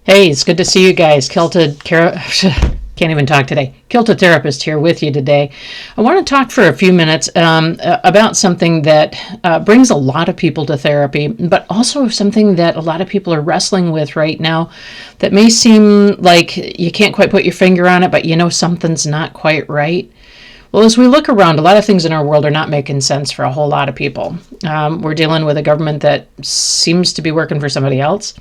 Hey, it's good to see you guys. Can't even talk today. Kilta Therapist here with you today. I want to talk for a few minutes about something that brings a lot of people to therapy, but also something that a lot of people are wrestling with right now that may seem like you can't quite put your finger on it, but you know something's not quite right. Well, as we look around, a lot of things in our world are not making sense for a whole lot of people. We're dealing with a government that seems to be working for somebody else.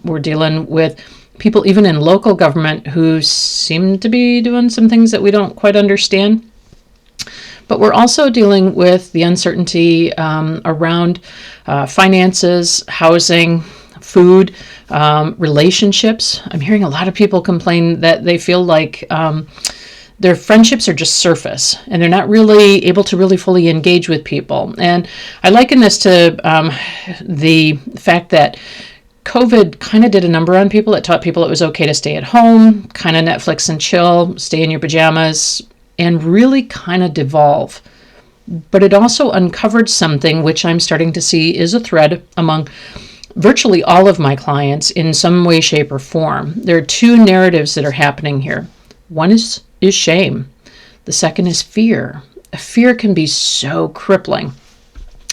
We're dealing with people even in local government who seem to be doing some things that we don't quite understand. But we're also dealing with the uncertainty around finances, housing, food, relationships. I'm hearing a lot of people complain that they feel like their friendships are just surface and they're not really able to really fully engage with people. And I liken this to the fact that COVID kind of did a number on people. It taught people it was okay to stay at home, kind of Netflix and chill, stay in your pajamas, and really kind of devolve. But it also uncovered something which I'm starting to see is a thread among virtually all of my clients in some way, shape, or form. There are two narratives that are happening here. One is shame. The second is fear. Fear can be so crippling.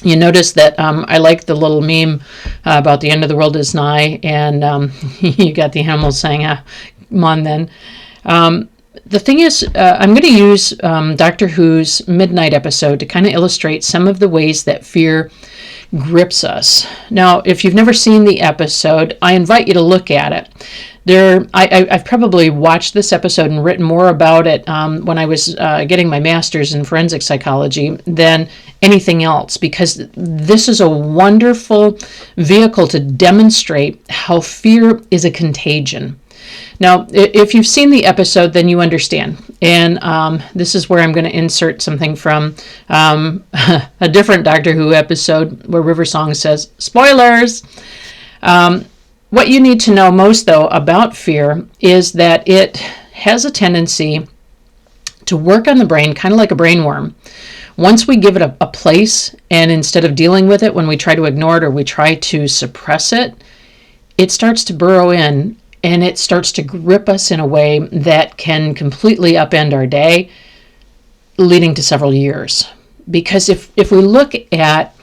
You notice that I like the little meme about the end of the world is nigh, and you got the animals saying, come on then. The thing is, I'm going to use Doctor Who's Midnight episode to kind of illustrate some of the ways that fear grips us. Now, if you've never seen the episode, I invite you to look at it. I've probably watched this episode and written more about it when I was getting my master's in forensic psychology than anything else, because this is a wonderful vehicle to demonstrate how fear is a contagion. Now, if you've seen the episode, then you understand. And this is where I'm going to insert something from a different Doctor Who episode where River Song says, spoilers! What you need to know most, though, about fear is that it has a tendency to work on the brain kind of like a brain worm. Once we give it a place, and instead of dealing with it when we try to ignore it or we try to suppress it, it starts to burrow in and it starts to grip us in a way that can completely upend our day, leading to several years. Because if we look at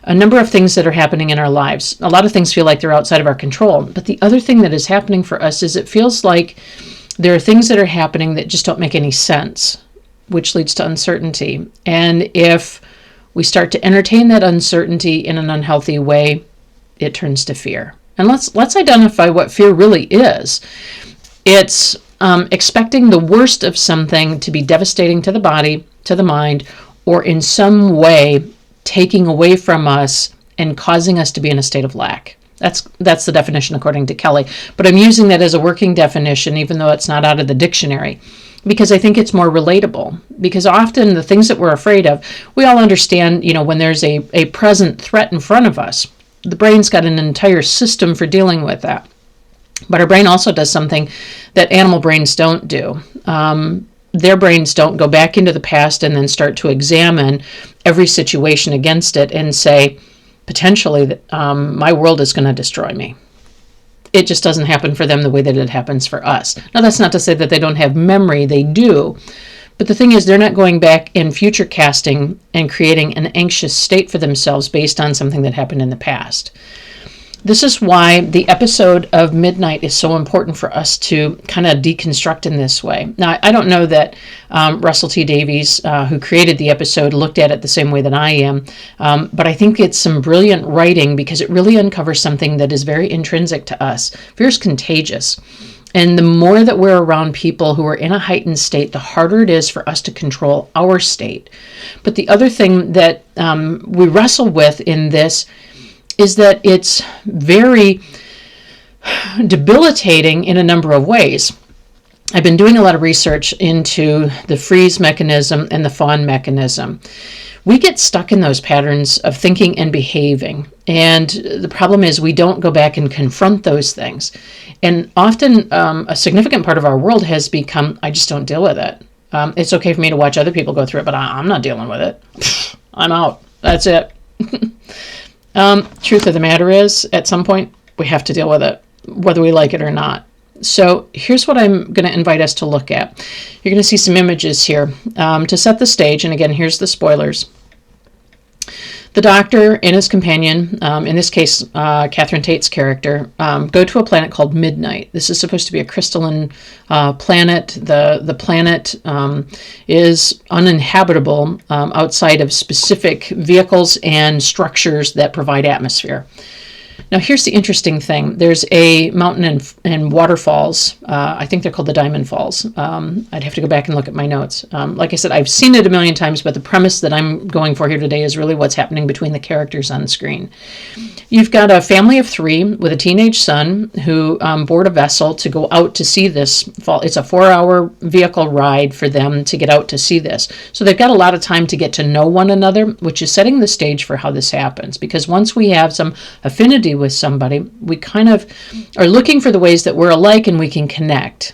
a number of things that are happening in our lives, a lot of things feel like they're outside of our control. But the other thing that is happening for us is it feels like there are things that are happening that just don't make any sense, which leads to uncertainty. And if we start to entertain that uncertainty in an unhealthy way, it turns to fear. And let's identify what fear really is. It's expecting the worst of something to be devastating to the body, to the mind, or in some way taking away from us and causing us to be in a state of lack. That's the definition according to Kelly. But I'm using that as a working definition, even though it's not out of the dictionary, because I think it's more relatable. Because often the things that we're afraid of, we all understand, when there's a present threat in front of us, the brain's got an entire system for dealing with that. But our brain also does something that animal brains don't do. Their brains don't go back into the past and then start to examine every situation against it and say, potentially, my world is going to destroy me. It just doesn't happen for them the way that it happens for us. Now, that's not to say that they don't have memory. They do. But the thing is, they're not going back and future casting and creating an anxious state for themselves based on something that happened in the past. This is why the episode of Midnight is so important for us to kind of deconstruct in this way. Now, I don't know that Russell T Davies, who created the episode, looked at it the same way that I am, but I think it's some brilliant writing because it really uncovers something that is very intrinsic to us. Fear is contagious. And the more that we're around people who are in a heightened state, the harder it is for us to control our state. But the other thing that we wrestle with in this is that it's very debilitating in a number of ways. I've been doing a lot of research into the freeze mechanism and the fawn mechanism. We get stuck in those patterns of thinking and behaving. And the problem is we don't go back and confront those things. And often a significant part of our world has become, I just don't deal with it. It's okay for me to watch other people go through it, but I'm not dealing with it. I'm out. That's it. Truth of the matter is, at some point, we have to deal with it. whether we like it or not. So here's what I'm going to invite us to look at. You're going to see some images here to set the stage. And again, here's the spoilers. The doctor and his companion, in this case, Catherine Tate's character, go to a planet called Midnight. This is supposed to be a crystalline planet. The planet is uninhabitable outside of specific vehicles and structures that provide atmosphere. Now, here's the interesting thing. There's a mountain and waterfalls. I think they're called the Diamond Falls. I'd have to go back and look at my notes. Like I said, I've seen it a million times, but the premise that I'm going for here today is really what's happening between the characters on the screen. You've got a family of 3 with a teenage son who board a vessel to go out to see this fall. It's a 4-hour vehicle ride for them to get out to see this. So they've got a lot of time to get to know one another, which is setting the stage for how this happens. Because once we have some affinity with somebody, we kind of are looking for the ways that we're alike and we can connect.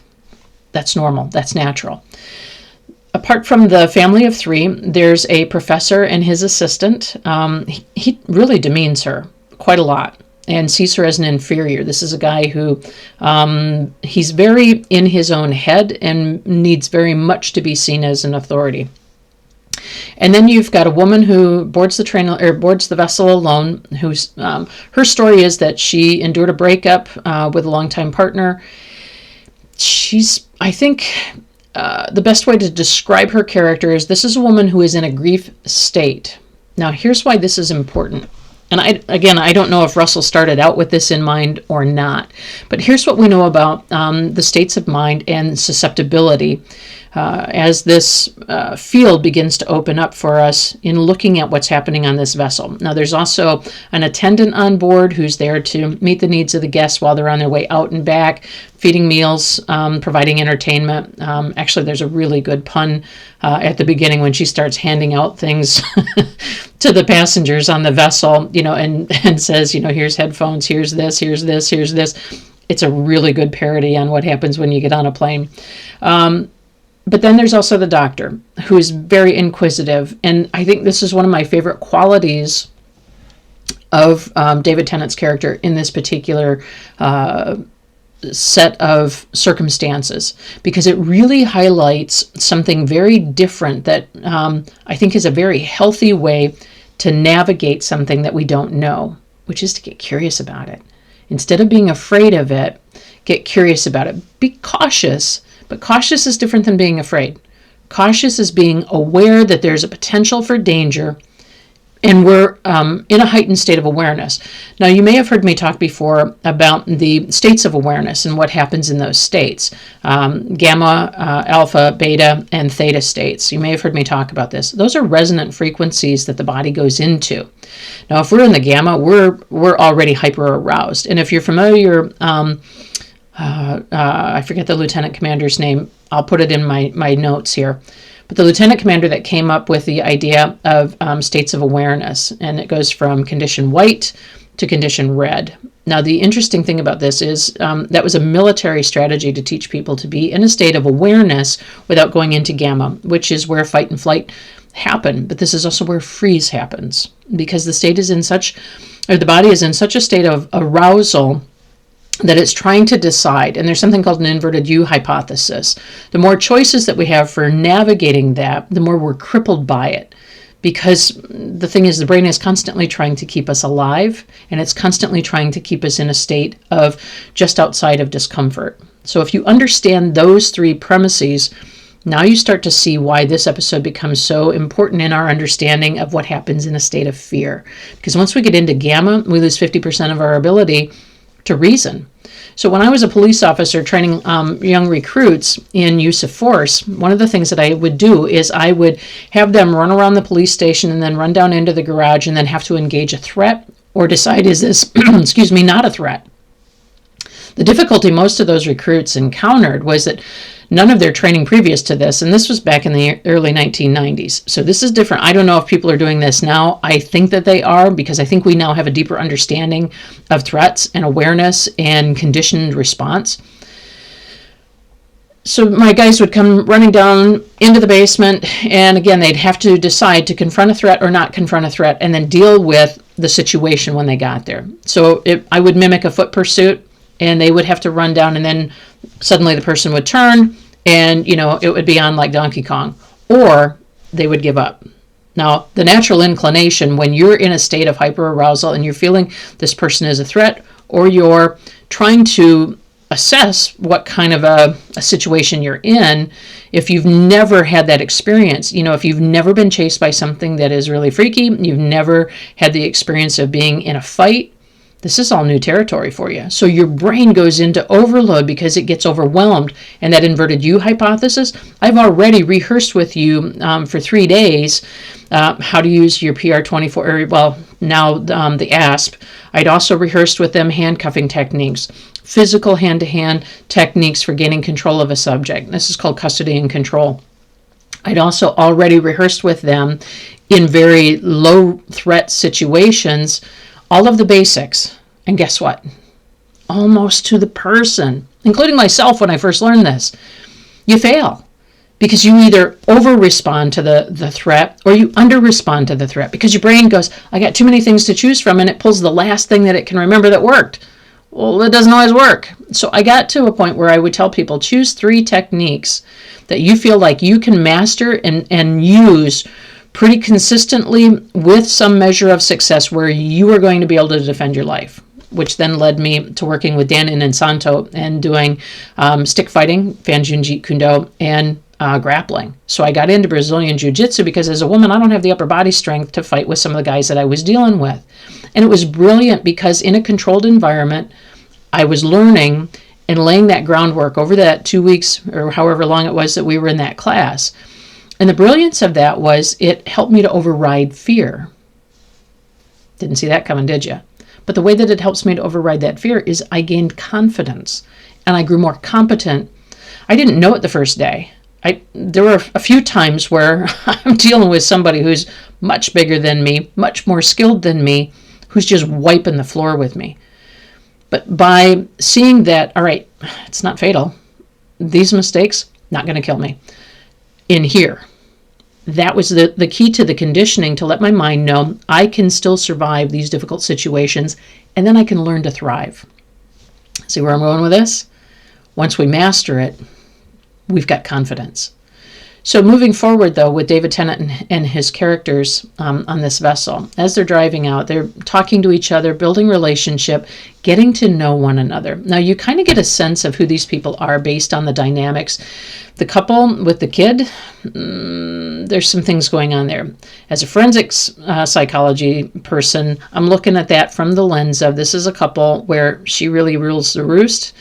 That's normal. That's natural. Apart from the family of 3, there's a professor and his assistant. He really demeans her quite a lot and sees her as an inferior. This is a guy who he's very in his own head and needs very much to be seen as an authority. And then you've got a woman who boards the vessel alone. Who's her story is that she endured a breakup with a longtime partner. I think the best way to describe her character is this is a woman who is in a grief state. Now, here's why this is important. And I don't know if Russell started out with this in mind or not. But here's what we know about the states of mind and susceptibility as this field begins to open up for us in looking at what's happening on this vessel. Now, there's also an attendant on board who's there to meet the needs of the guests while they're on their way out and back, feeding meals, providing entertainment. Actually, there's a really good pun at the beginning when she starts handing out things to the passengers on the vessel, and says, here's headphones, here's this, here's this, here's this. It's a really good parody on what happens when you get on a plane. But then there's also the doctor, who is very inquisitive. And I think this is one of my favorite qualities of David Tennant's character in this particular set of circumstances, because it really highlights something very different that I think is a very healthy way to navigate something that we don't know, which is to get curious about it. Instead of being afraid of it, get curious about it. Be cautious. But cautious is different than being afraid. Cautious is being aware that there's a potential for danger, and we're in a heightened state of awareness. Now, you may have heard me talk before about the states of awareness and what happens in those states. Gamma, alpha, beta, and theta states. You may have heard me talk about this. Those are resonant frequencies that the body goes into. Now, if we're in the gamma, we're already hyper-aroused. And if you're familiar... I forget the lieutenant commander's name. I'll put it in my notes here. But the lieutenant commander that came up with the idea of states of awareness, and it goes from condition white to condition red. Now, the interesting thing about this is that was a military strategy to teach people to be in a state of awareness without going into gamma, which is where fight and flight happen. But this is also where freeze happens, because the body is in such a state of arousal that it's trying to decide, and there's something called an inverted U hypothesis. The more choices that we have for navigating that, the more we're crippled by it. Because the thing is, the brain is constantly trying to keep us alive, and it's constantly trying to keep us in a state of just outside of discomfort. So if you understand those 3 premises, now you start to see why this episode becomes so important in our understanding of what happens in a state of fear. Because once we get into gamma, we lose 50% of our ability to reason. So when I was a police officer training young recruits in use of force, one of the things that I would do is I would have them run around the police station and then run down into the garage and then have to engage a threat or decide, is this, not a threat? The difficulty most of those recruits encountered was that none of their training previous to this, and this was back in the early 1990s. So this is different. I don't know if people are doing this now. I think that they are, because I think we now have a deeper understanding of threats and awareness and conditioned response. So my guys would come running down into the basement, and again, they'd have to decide to confront a threat or not confront a threat, and then deal with the situation when they got there. So I would mimic a foot pursuit. and they would have to run down, and then suddenly the person would turn, and it would be on like Donkey Kong, or they would give up. Now, the natural inclination when you're in a state of hyperarousal and you're feeling this person is a threat, or you're trying to assess what kind of a situation you're in, if you've never had that experience, if you've never been chased by something that is really freaky, you've never had the experience of being in a fight, this is all new territory for you. So your brain goes into overload because it gets overwhelmed. And that inverted U hypothesis, I've already rehearsed with you for 3 days how to use your PR24, or well, now the ASP. I'd also rehearsed with them handcuffing techniques, physical hand-to-hand techniques for gaining control of a subject. This is called custody and control. I'd also already rehearsed with them in very low threat situations all of the basics. And guess what? Almost to the person, including myself when I first learned this, you fail because you either over-respond to the threat or you under-respond to the threat because your brain goes, I got too many things to choose from, and it pulls the last thing that it can remember that worked. Well, it doesn't always work. So I got to a point where I would tell people, choose 3 techniques that you feel like you can master and use pretty consistently with some measure of success where you are going to be able to defend your life, which then led me to working with Dan Inansanto and doing stick fighting, Fanjunjit Kundo, and grappling. So I got into Brazilian Jiu-Jitsu because as a woman, I don't have the upper body strength to fight with some of the guys that I was dealing with. And it was brilliant because in a controlled environment, I was learning and laying that groundwork over that 2 weeks or however long it was that we were in that class. And the brilliance of that was it helped me to override fear. Didn't see that coming, did you? But the way that it helps me to override that fear is I gained confidence and I grew more competent. I didn't know it the first day. There were a few times where I'm dealing with somebody who's much bigger than me, much more skilled than me, who's just wiping the floor with me. But by seeing that, all right, it's not fatal. These mistakes, not going to kill me. In here, that was the key to the conditioning, to let my mind know I can still survive these difficult situations, and then I can learn to thrive. See where I'm going with this? Once we master it, we've got confidence. So moving forward, though, with David Tennant and his characters on this vessel, as they're driving out, they're talking to each other, building relationship, getting to know one another. Now, you kind of get a sense of who these people are based on the dynamics. The couple with the kid, there's some things going on there. As a forensics psychology person, I'm looking at that from the lens of this is a couple where she really rules the roost.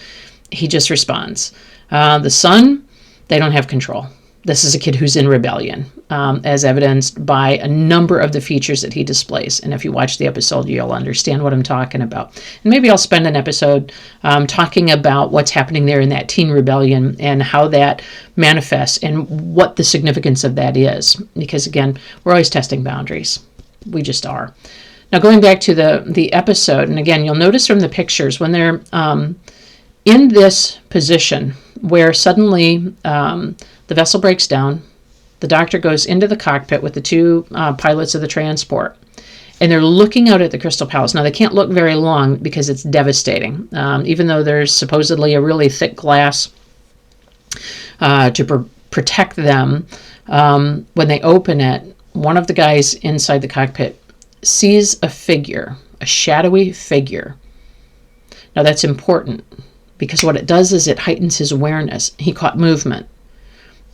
He just responds. The son, they don't have control. This is a kid who's in rebellion, as evidenced by a number of the features that he displays. And if you watch the episode, you'll understand what I'm talking about. And maybe I'll spend an episode talking about what's happening there in that teen rebellion and how that manifests and what the significance of that is. Because again, we're always testing boundaries. We just are. Now going back to the episode, and again, you'll notice from the pictures when they're in this position where suddenly the vessel breaks down, the doctor goes into the cockpit with the 2 pilots of the transport, and they're looking out at the Crystal Palace. Now, they can't look very long because it's devastating. Even though there's supposedly a really thick glass to protect them, when they open it, one of the guys inside the cockpit sees a figure, a shadowy figure. Now, that's important because what it does is it heightens his awareness. He caught movement.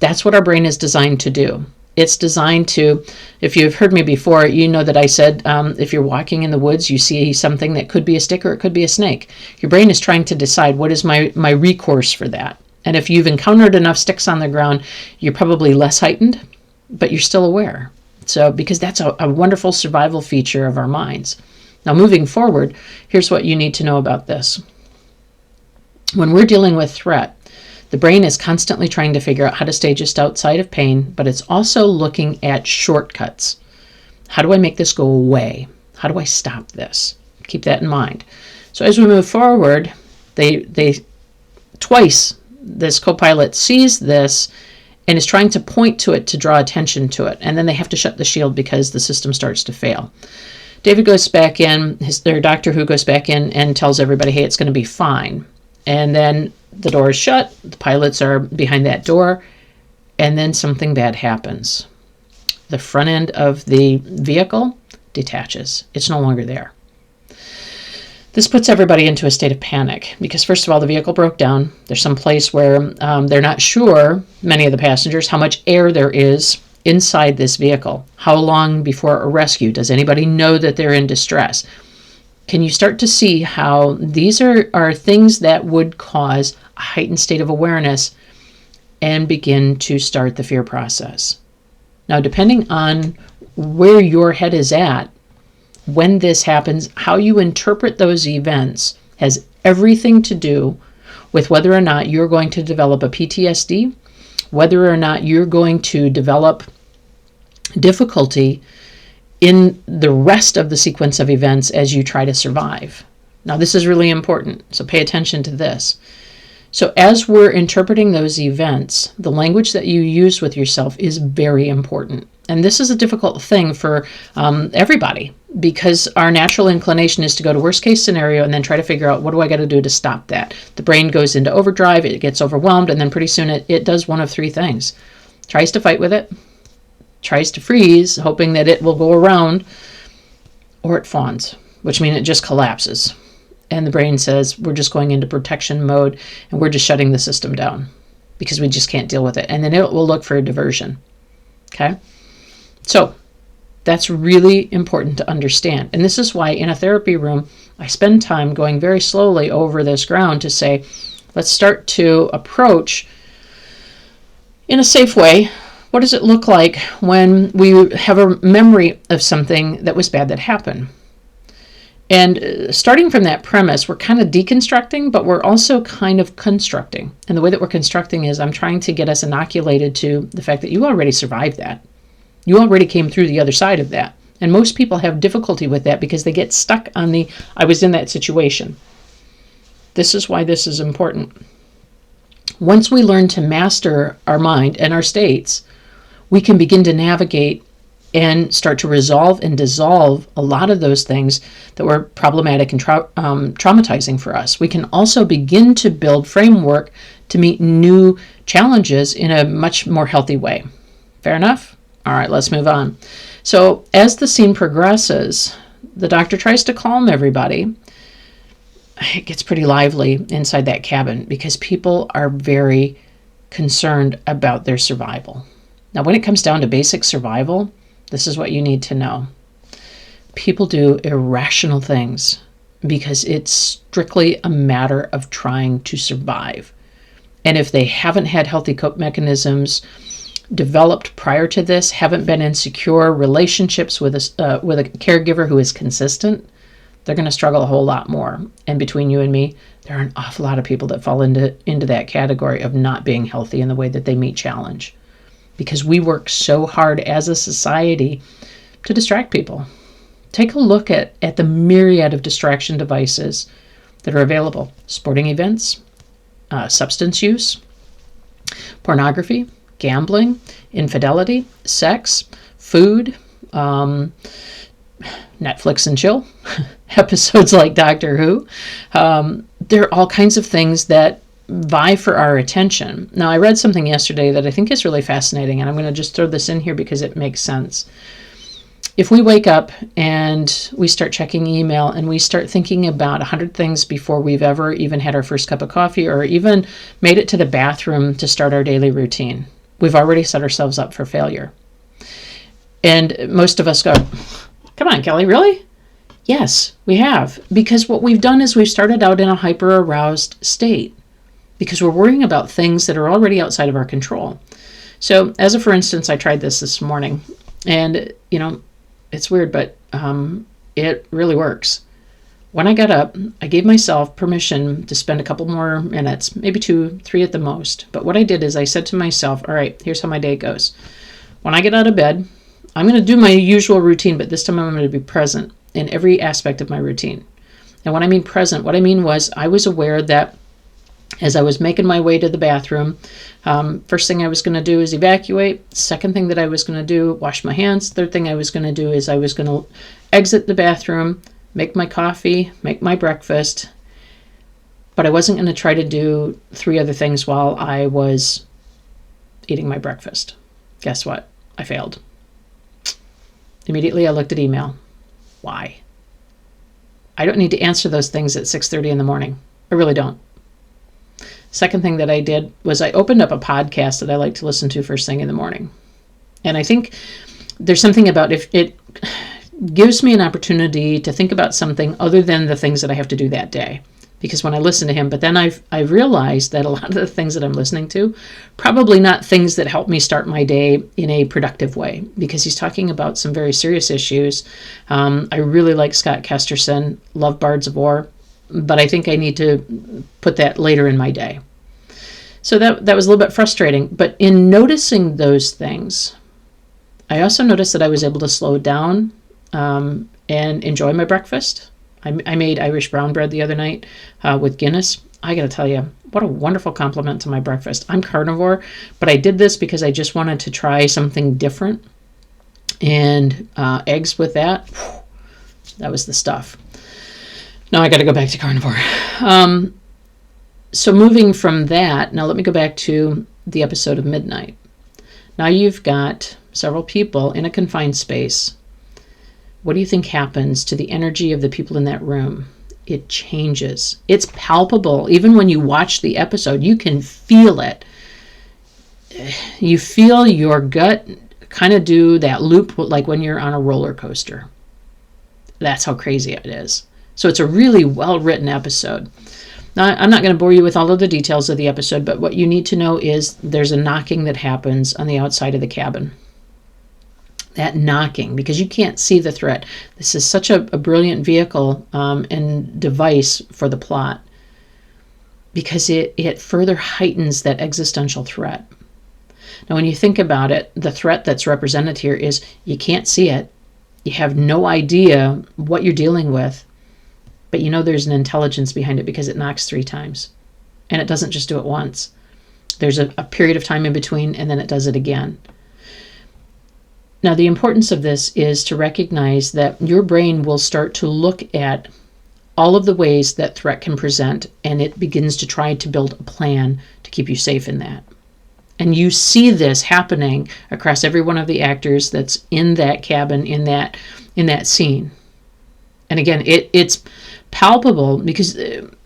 That's what our brain is designed to do. It's designed to, if you've heard me before, you know that I said if you're walking in the woods, you see something that could be a stick or it could be a snake. Your brain is trying to decide what is my recourse for that. And if you've encountered enough sticks on the ground, you're probably less heightened, but you're still aware. So because that's a wonderful survival feature of our minds. Now moving forward, here's what you need to know about this. When we're dealing with threat, the brain is constantly trying to figure out how to stay just outside of pain, but it's also looking at shortcuts. How do I make this go away? How do I stop this? Keep that in mind. So as we move forward, they twice, this co-pilot sees this and is trying to point to it to draw attention to it. And then they have to shut the shield because the system starts to fail. David goes back in, their Doctor Who goes back in and tells everybody, hey, it's going to be fine. And then the door is shut, the pilots are behind that door, and then something bad happens. The front end of the vehicle detaches. It's no longer there. This puts everybody into a state of panic because, first of all, the vehicle broke down. There's some place where they're not sure, many of the passengers, how much air there is inside this vehicle. How long before a rescue? Does anybody know that they're in distress? Can you start to see how these are things that would cause a heightened state of awareness and begin to start the fear process? Now, depending on where your head is at, when this happens, how you interpret those events has everything to do with whether or not you're going to develop a PTSD, whether or not you're going to develop difficulty in the rest of the sequence of events as you try to survive. Now, this is really important, so pay attention to this. So as we're interpreting those events, the language that you use with yourself is very important. And this is a difficult thing for everybody, because our natural inclination is to go to worst case scenario and then try to figure out, what do I got to do to stop that? The brain goes into overdrive, it gets overwhelmed, and then pretty soon it does one of three things. Tries to fight with it, tries to freeze, hoping that it will go around, or it fawns, which means it just collapses. And the brain says, we're just going into protection mode and we're just shutting the system down because we just can't deal with it. And then it will look for a diversion. Okay? So that's really important to understand. And this is why in a therapy room, I spend time going very slowly over this ground to say, let's start to approach in a safe way. What does it look like when we have a memory of something that was bad that happened? And starting from that premise, we're kind of deconstructing, but we're also kind of constructing. And the way that we're constructing is I'm trying to get us inoculated to the fact that you already survived that. You already came through the other side of that. And most people have difficulty with that because they get stuck on the, I was in that situation. This is why this is important. Once we learn to master our mind and our states, we can begin to navigate and start to resolve and dissolve a lot of those things that were problematic and traumatizing for us. We can also begin to build framework to meet new challenges in a much more healthy way. Fair enough? All right, let's move on. So as the scene progresses, the doctor tries to calm everybody. It gets pretty lively inside that cabin because people are very concerned about their survival. Now, when it comes down to basic survival, this is what you need to know. People do irrational things because it's strictly a matter of trying to survive. And if they haven't had healthy cope mechanisms developed prior to this, haven't been in secure relationships with a caregiver who is consistent, they're going to struggle a whole lot more. And between you and me, there are an awful lot of people that fall into that category of not being healthy in the way that they meet challenge. Because we work so hard as a society to distract people. Take a look at the myriad of distraction devices that are available. Sporting events, substance use, pornography, gambling, infidelity, sex, food, Netflix and chill, episodes like Doctor Who. There are all kinds of things that vie for our attention. Now, I read something yesterday that I think is really fascinating, and I'm going to just throw this in here because it makes sense. If we wake up and we start checking email and we start thinking about 100 things before we've ever even had our first cup of coffee or even made it to the bathroom to start our daily routine, we've already set ourselves up for failure. And most of us go, come on, Kelly, really? Yes, we have. Because what we've done is we've started out in a hyper-aroused state. Because we're worrying about things that are already outside of our control. So, as a for instance, I tried this morning, and, it's weird, but it really works. When I got up, I gave myself permission to spend a couple more minutes, maybe 2, 3 at the most. But what I did is I said to myself, all right, here's how my day goes. When I get out of bed, I'm going to do my usual routine, but this time I'm going to be present in every aspect of my routine. And when I mean present, what I mean was I was aware that As I was making my way to the bathroom, first thing I was going to do is evacuate. Second thing that I was going to do, wash my hands. Third thing I was going to do is I was going to exit the bathroom, make my coffee, make my breakfast. But I wasn't going to try to do 3 other things while I was eating my breakfast. Guess what? I failed. Immediately I looked at email. Why? I don't need to answer those things at 6:30 in the morning. I really don't. Second thing that I did was I opened up a podcast that I like to listen to first thing in the morning. And I think there's something about if it gives me an opportunity to think about something other than the things that I have to do that day. Because when I listen to him, but then I've realized that a lot of the things that I'm listening to, probably not things that help me start my day in a productive way, because he's talking about some very serious issues. I really like Scott Kesterson, love Bards of War, but I think I need to put that later in my day. So that was a little bit frustrating. But in noticing those things, I also noticed that I was able to slow down and enjoy my breakfast. I made Irish brown bread the other night with Guinness. I got to tell you, what a wonderful compliment to my breakfast. I'm carnivore, but I did this because I just wanted to try something different. And eggs with that, that was the stuff. Now I got to go back to carnivore. So moving from that, now let me go back to the episode of Midnight. Now you've got several people in a confined space. What do you think happens to the energy of the people in that room? It changes. It's palpable. Even when you watch the episode, you can feel it. You feel your gut kind of do that loop like when you're on a roller coaster. That's how crazy it is. So it's a really well-written episode. Now, I'm not going to bore you with all of the details of the episode, but what you need to know is there's a knocking that happens on the outside of the cabin. That knocking, because you can't see the threat. This is such a brilliant vehicle and device for the plot, because it further heightens that existential threat. Now, when you think about it, the threat that's represented here is you can't see it. You have no idea what you're dealing with, but you know there's an intelligence behind it because it knocks 3 times. And it doesn't just do it once. There's a period of time in between, and then it does it again. Now, the importance of this is to recognize that your brain will start to look at all of the ways that threat can present, and it begins to try to build a plan to keep you safe in that. And you see this happening across every one of the actors that's in that cabin, in that scene. And again, it's palpable, because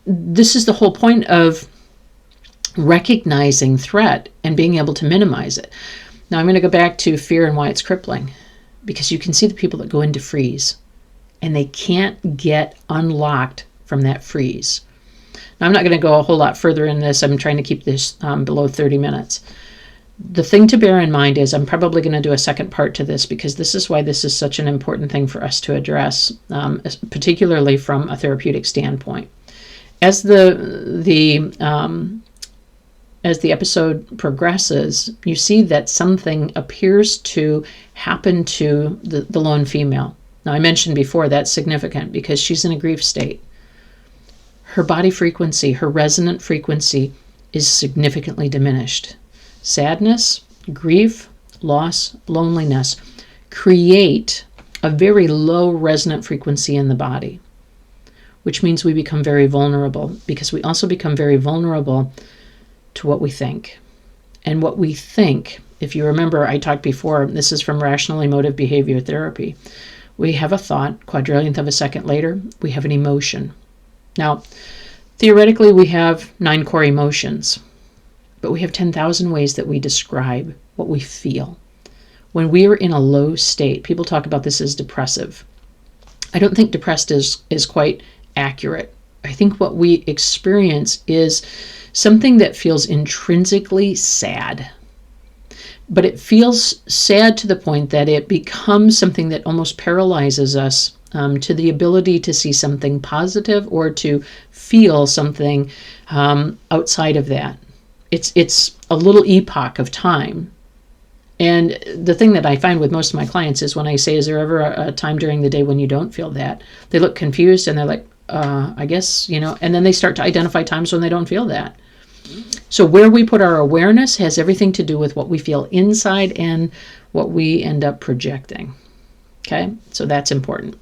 this is the whole point of recognizing threat and being able to minimize it. Now I'm going to go back to fear and why it's crippling, because you can see the people that go into freeze and they can't get unlocked from that freeze. Now I'm not going to go a whole lot further in this. I'm trying to keep this below 30 minutes. The thing to bear in mind is I'm probably going to do a second part to this, because this is why this is such an important thing for us to address, particularly from a therapeutic standpoint. As the episode progresses, you see that something appears to happen to the lone female. Now, I mentioned before that's significant because she's in a grief state. Her body frequency, her resonant frequency is significantly diminished. Sadness, grief, loss, loneliness create a very low resonant frequency in the body, which means we become very vulnerable, because we also become very vulnerable to what we think. And what we think, if you remember, I talked before, this is from rational emotive behavior therapy. We have a thought, quadrillionth of a second later, we have an emotion. Now, theoretically, we have 9 core emotions, but we have 10,000 ways that we describe what we feel. When we are in a low state, people talk about this as depressive. I don't think depressed is quite accurate. I think what we experience is something that feels intrinsically sad. But it feels sad to the point that it becomes something that almost paralyzes us to the ability to see something positive or to feel something outside of that. It's a little epoch of time. And the thing that I find with most of my clients is when I say, is there ever a time during the day when you don't feel that? They look confused and they're like, I guess, and then they start to identify times when they don't feel that. So where we put our awareness has everything to do with what we feel inside and what we end up projecting. Okay, so that's important.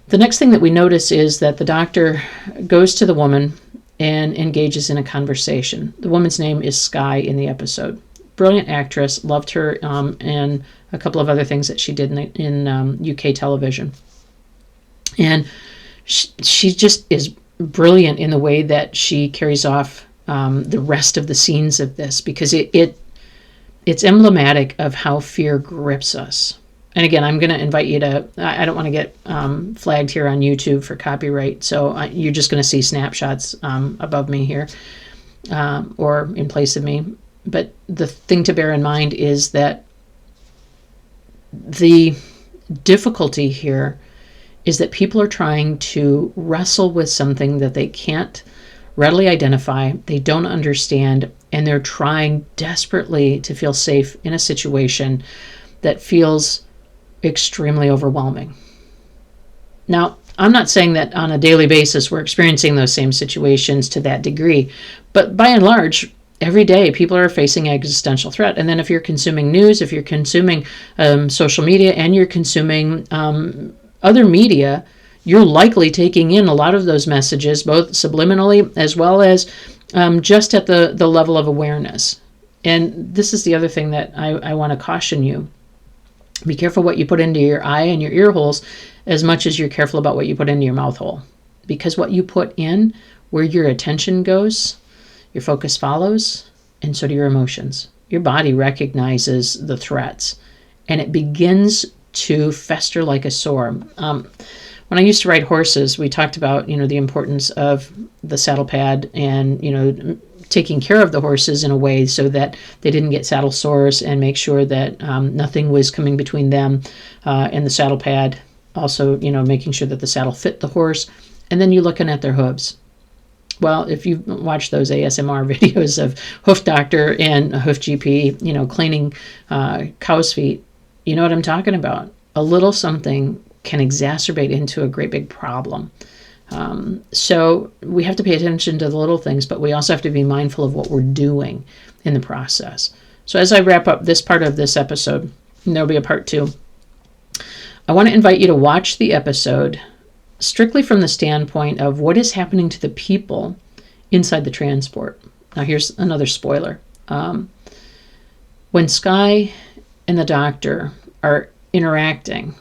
The next thing that we notice is that the doctor goes to the woman and engages in a conversation. The woman's name is Skye in the episode. Brilliant actress, loved her, and a couple of other things that she did in UK television. And she just is brilliant in the way that she carries off the rest of the scenes of this, because it's emblematic of how fear grips us. And again, I'm going to invite you to, I don't want to get flagged here on YouTube for copyright, so you're just going to see snapshots above me here or in place of me. But the thing to bear in mind is that the difficulty here is that people are trying to wrestle with something that they can't readily identify, they don't understand, and they're trying desperately to feel safe in a situation that feels extremely overwhelming. Now, I'm not saying that on a daily basis we're experiencing those same situations to that degree, but by and large, every day people are facing existential threat. And then if you're consuming news, if you're consuming social media, and you're consuming other media, you're likely taking in a lot of those messages, both subliminally as well as just at the level of awareness. And this is the other thing that I want to caution you. Be careful what you put into your eye and your ear holes as much as you're careful about what you put into your mouth hole. Because what you put in, where your attention goes, your focus follows, and so do your emotions. Your body recognizes the threats, and it begins to fester like a sore. When I used to ride horses, we talked about, the importance of the saddle pad and, taking care of the horses in a way so that they didn't get saddle sores, and make sure that nothing was coming between them and the saddle pad. Also, making sure that the saddle fit the horse. And then you're looking at their hooves. Well, if you watch those ASMR videos of Hoof Doctor and a Hoof GP, cleaning cow's feet, you know what I'm talking about. A little something can exacerbate into a great big problem. So we have to pay attention to the little things, but we also have to be mindful of what we're doing in the process. So as I wrap up this part of this episode, and there'll be a part 2, I want to invite you to watch the episode strictly from the standpoint of what is happening to the people inside the transport. Now here's another spoiler. When Skye and the doctor are interacting,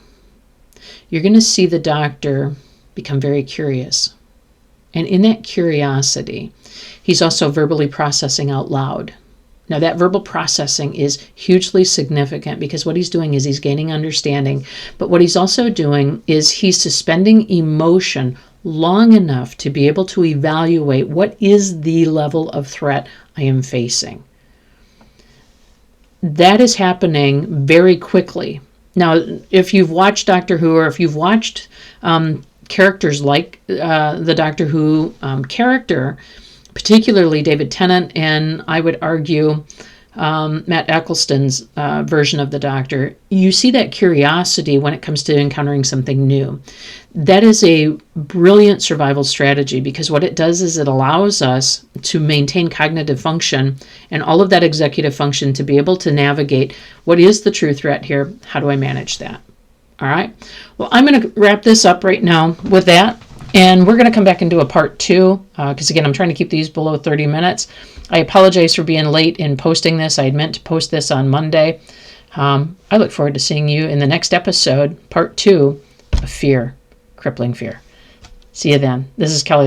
you're going to see the doctor become very curious. And in that curiosity, he's also verbally processing out loud. Now that verbal processing is hugely significant, because what he's doing is he's gaining understanding, but what he's also doing is he's suspending emotion long enough to be able to evaluate what is the level of threat I am facing. That is happening very quickly. Now, if you've watched Doctor Who, or if you've watched characters like the Doctor Who character, particularly David Tennant, and I would argue Matt Eccleston's version of the Doctor, you see that curiosity when it comes to encountering something new. That is a brilliant survival strategy, because what it does is it allows us to maintain cognitive function and all of that executive function to be able to navigate what is the true threat here. How do I manage that? All right. Well, I'm going to wrap this up right now with that. And we're going to come back and do a part 2, because again, I'm trying to keep these below 30 minutes. I apologize for being late in posting this. I had meant to post this on Monday. I look forward to seeing you in the next episode, part 2 of Fear, Crippling Fear. See you then. This is Kelly.